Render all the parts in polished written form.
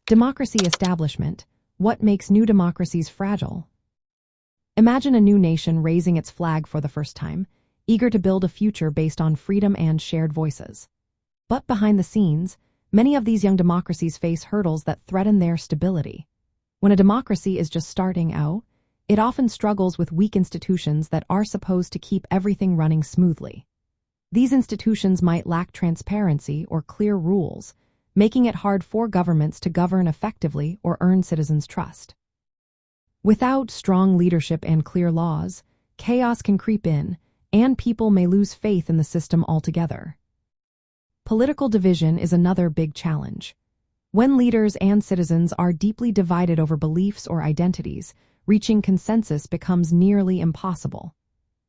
Democracy establishment. What makes new democracies fragile? Imagine a new nation raising its flag for the first time, eager to build a future based on freedom and shared voices. But behind the scenes, many of these young democracies face hurdles that threaten their stability. When a democracy is just starting out, it often struggles with weak institutions that are supposed to keep everything running smoothly. These institutions might lack transparency or clear rules, making it hard for governments to govern effectively or earn citizens' trust. Without strong leadership and clear laws, chaos can creep in, and people may lose faith in the system altogether. Political division is another big challenge. When leaders and citizens are deeply divided over beliefs or identities, reaching consensus becomes nearly impossible.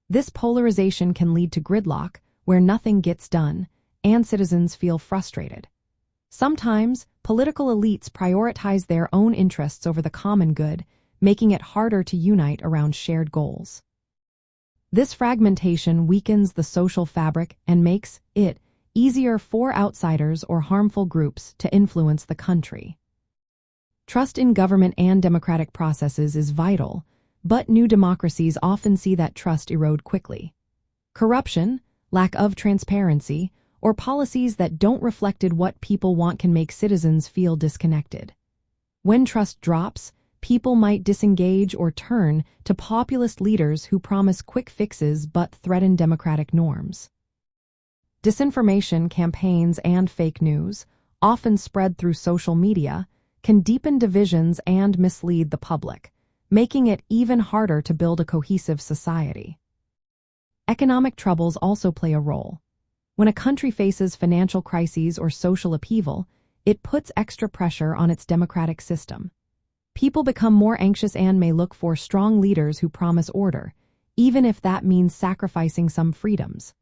This polarization can lead to gridlock, where nothing gets done, and citizens feel frustrated. Sometimes, political elites prioritize their own interests over the common good, making it harder to unite around shared goals. This fragmentation weakens the social fabric and makes it easier for outsiders or harmful groups to influence the country. Trust in government and democratic processes is vital, but new democracies often see that trust erode quickly. Corruption, lack of transparency, or policies that don't reflect what people want can make citizens feel disconnected. When trust drops, people might disengage or turn to populist leaders who promise quick fixes but threaten democratic norms. Disinformation campaigns and fake news, often spread through social media, can deepen divisions and mislead the public, making it even harder to build a cohesive society. Economic troubles also play a role. When a country faces financial crises or social upheaval, it puts extra pressure on its democratic system. People become more anxious and may look for strong leaders who promise order, even if that means sacrificing some freedoms.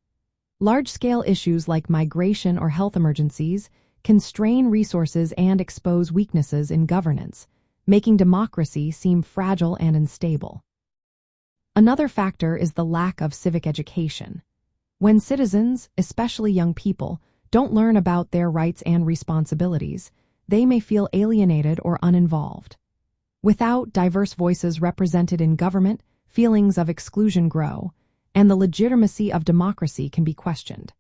Large-scale issues like migration or health emergencies can strain resources and expose weaknesses in governance, making democracy seem fragile and unstable. Another factor is the lack of civic education. When citizens, especially young people, don't learn about their rights and responsibilities, they may feel alienated or uninvolved. Without diverse voices represented in government, feelings of exclusion grow, and the legitimacy of democracy can be questioned.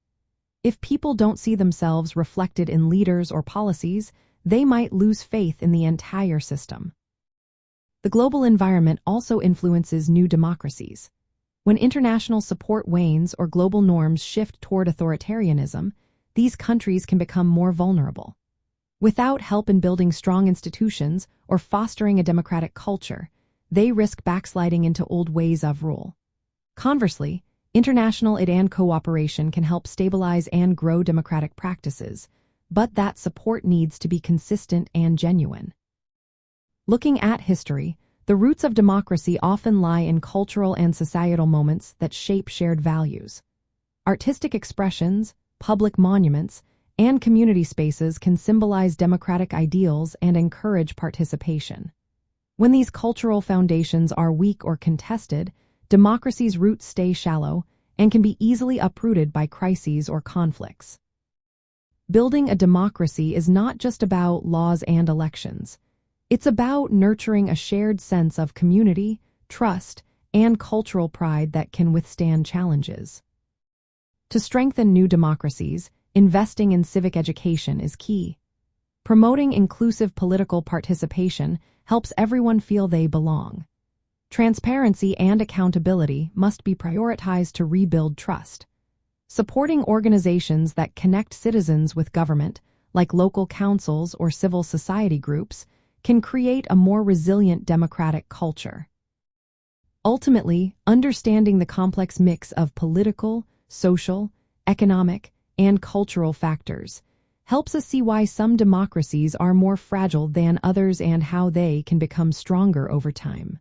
If people don't see themselves reflected in leaders or policies, they might lose faith in the entire system. The global environment also influences new democracies. When international support wanes or global norms shift toward authoritarianism, these countries can become more vulnerable. Without help in building strong institutions or fostering a democratic culture, they risk backsliding into old ways of rule. Conversely, international aid and cooperation can help stabilize and grow democratic practices, but that support needs to be consistent and genuine. Looking at history, the roots of democracy often lie in cultural and societal moments that shape shared values. Artistic expressions, public monuments, and community spaces can symbolize democratic ideals and encourage participation. When these cultural foundations are weak or contested, democracy's roots stay shallow and can be easily uprooted by crises or conflicts. Building a democracy is not just about laws and elections. It's about nurturing a shared sense of community, trust, and cultural pride that can withstand challenges. To strengthen new democracies, investing in civic education is key. Promoting inclusive political participation helps everyone feel they belong. Transparency and accountability must be prioritized to rebuild trust. Supporting organizations that connect citizens with government, like local councils or civil society groups, can create a more resilient democratic culture. Ultimately, understanding the complex mix of political, social, economic, and cultural factors helps us see why some democracies are more fragile than others and how they can become stronger over time.